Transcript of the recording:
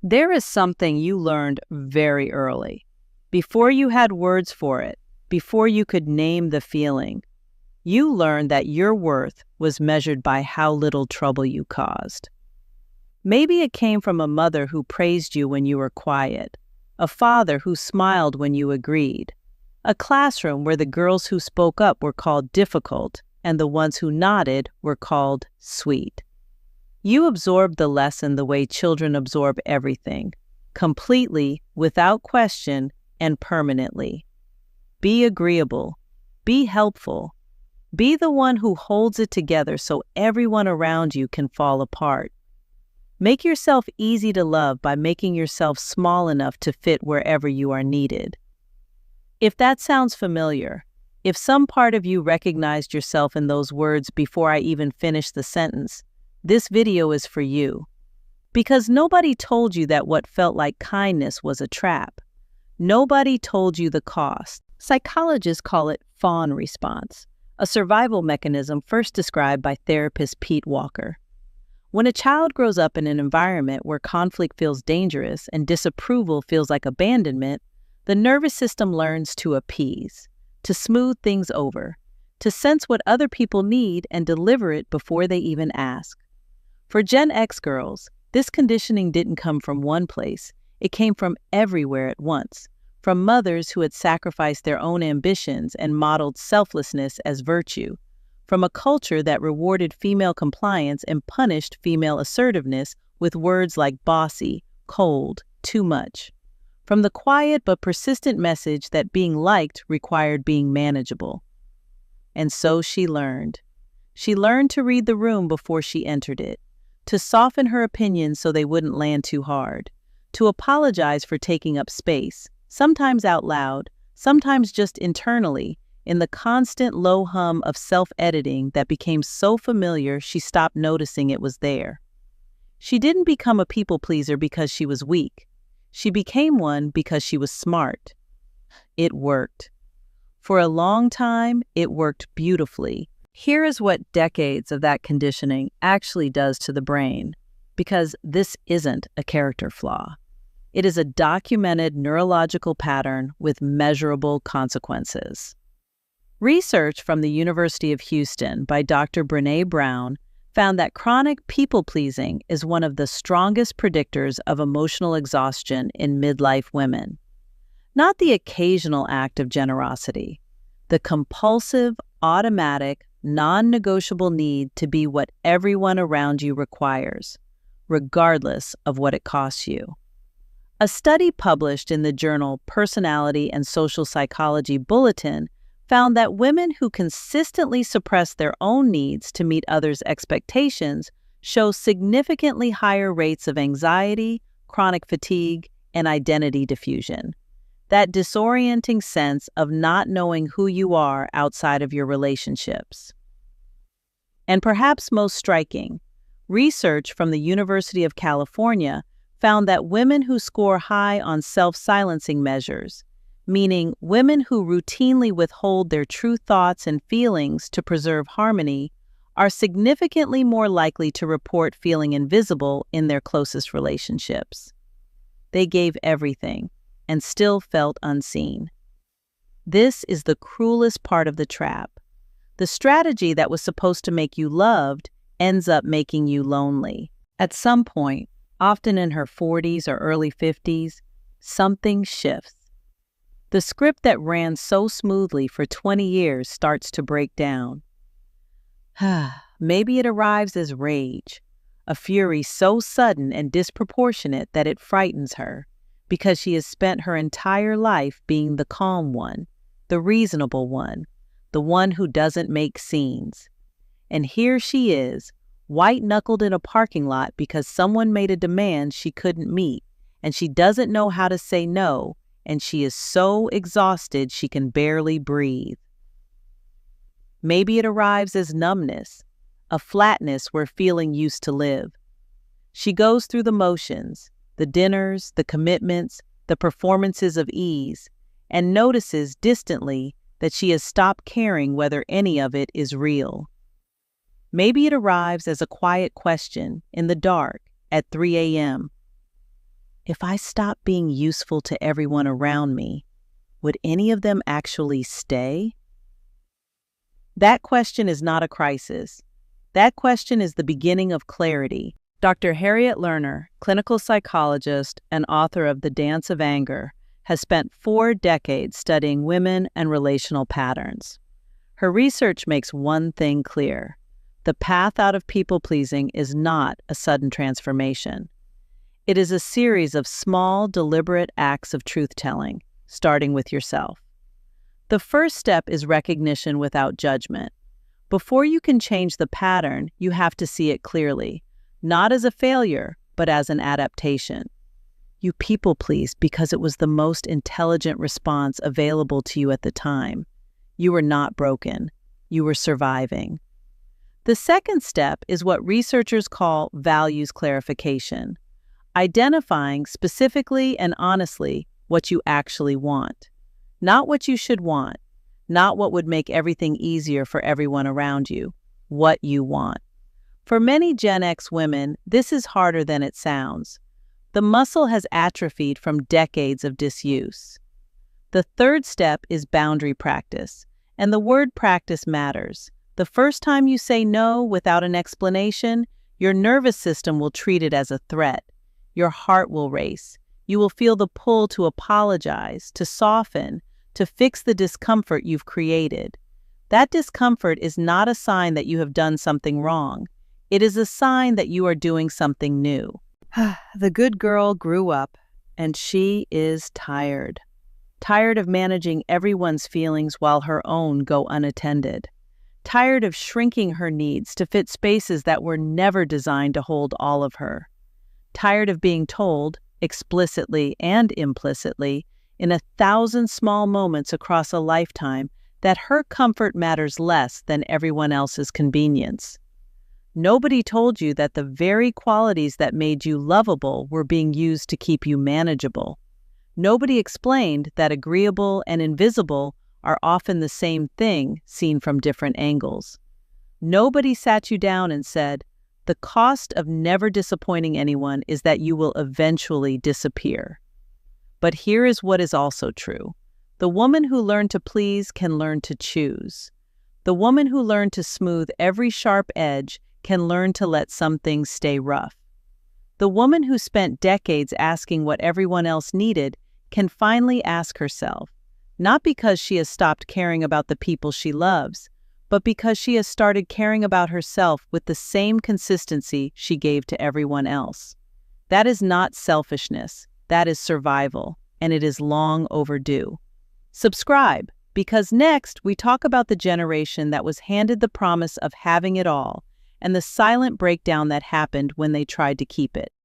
There is something you learned very early. Before you had words for it, before you could name the feeling, you learned that your worth was measured by how little trouble you caused. Maybe it came from a mother who praised you when you were quiet, a father who smiled when you agreed, a classroom where the girls who spoke up were called difficult and the ones who nodded were called sweet. You absorbed the lesson the way children absorb everything, completely, without question, and permanently. Be agreeable. Be helpful. Be the one who holds it together so everyone around you can fall apart. Make yourself easy to love by making yourself small enough to fit wherever you are needed. If that sounds familiar, if some part of you recognized yourself in those words before I even finished the sentence, this video is for you. Because nobody told you that what felt like kindness was a trap. Nobody told you the cost. Psychologists call it fawn response, a survival mechanism first described by therapist Pete Walker. When a child grows up in an environment where conflict feels dangerous and disapproval feels like abandonment, the nervous system learns to appease, to smooth things over, to sense what other people need and deliver it before they even ask. For Gen X girls, this conditioning didn't come from one place. It came from everywhere at once, from mothers who had sacrificed their own ambitions and modeled selflessness as virtue, from a culture that rewarded female compliance and punished female assertiveness with words like bossy, cold, too much, from the quiet but persistent message that being liked required being manageable. And so she learned. She learned to read the room before she entered it, to soften her opinions so they wouldn't land too hard, to apologize for taking up space, sometimes out loud, sometimes just internally, in the constant low hum of self-editing that became so familiar she stopped noticing it was there. She didn't become a people pleaser because she was weak. She became one because she was smart. It worked. For a long time, it worked beautifully. Here is what decades of that conditioning actually does to the brain, because this isn't a character flaw. It is a documented neurological pattern with measurable consequences. Research from the University of Houston by Dr. Brené Brown found that chronic people-pleasing is one of the strongest predictors of emotional exhaustion in midlife women. Not the occasional act of generosity, the compulsive, automatic, non-negotiable need to be what everyone around you requires, regardless of what it costs you. A study published in the journal Personality and Social Psychology Bulletin found that women who consistently suppress their own needs to meet others' expectations show significantly higher rates of anxiety, chronic fatigue, and identity diffusion. That disorienting sense of not knowing who you are outside of your relationships. And perhaps most striking, research from the University of California found that women who score high on self-silencing measures, meaning women who routinely withhold their true thoughts and feelings to preserve harmony, are significantly more likely to report feeling invisible in their closest relationships. They gave everything and still felt unseen. This is the cruelest part of the trap. The strategy that was supposed to make you loved ends up making you lonely. At some point, often in her 40s or early 50s, something shifts. The script that ran so smoothly for 20 years starts to break down. Maybe it arrives as rage, a fury so sudden and disproportionate that it frightens her, because she has spent her entire life being the calm one, the reasonable one, the one who doesn't make scenes. And here she is, white-knuckled in a parking lot because someone made a demand she couldn't meet, and she doesn't know how to say no, and she is so exhausted she can barely breathe. Maybe it arrives as numbness, a flatness where feeling used to live. She goes through the motions, the dinners, the commitments, the performances of ease, and notices distantly that she has stopped caring whether any of it is real. Maybe it arrives as a quiet question in the dark at 3 a.m. if I stopped being useful to everyone around me, would any of them actually stay? That question is not a crisis. That question is the beginning of clarity. Dr. Harriet Lerner, clinical psychologist and author of The Dance of Anger, has spent 4 decades studying women and relational patterns. Her research makes one thing clear. The path out of people-pleasing is not a sudden transformation. It is a series of small, deliberate acts of truth-telling, starting with yourself. The first step is recognition without judgment. Before you can change the pattern, you have to see it clearly, not as a failure, but as an adaptation. You people-pleased because it was the most intelligent response available to you at the time. You were not broken. You were surviving. The second step is what researchers call values clarification, identifying specifically and honestly what you actually want, not what you should want, not what would make everything easier for everyone around you, what you want. For many Gen X women, this is harder than it sounds. The muscle has atrophied from decades of disuse. The third step is boundary practice, and the word practice matters. The first time you say no without an explanation, your nervous system will treat it as a threat. Your heart will race. You will feel the pull to apologize, to soften, to fix the discomfort you've created. That discomfort is not a sign that you have done something wrong. It is a sign that you are doing something new. The good girl grew up, and she is tired. Tired of managing everyone's feelings while her own go unattended. Tired of shrinking her needs to fit spaces that were never designed to hold all of her. Tired of being told, explicitly and implicitly, in 1,000 small moments across a lifetime, that her comfort matters less than everyone else's convenience. Nobody told you that the very qualities that made you lovable were being used to keep you manageable. Nobody explained that agreeable and invisible are often the same thing seen from different angles. Nobody sat you down and said, the cost of never disappointing anyone is that you will eventually disappear. But here is what is also true. The woman who learned to please can learn to choose. The woman who learned to smooth every sharp edge can learn to let some things stay rough. The woman who spent decades asking what everyone else needed can finally ask herself, not because she has stopped caring about the people she loves, but because she has started caring about herself with the same consistency she gave to everyone else. That is not selfishness, that is survival, and it is long overdue. Subscribe, because next we talk about the generation that was handed the promise of having it all and the silent breakdown that happened when they tried to keep it.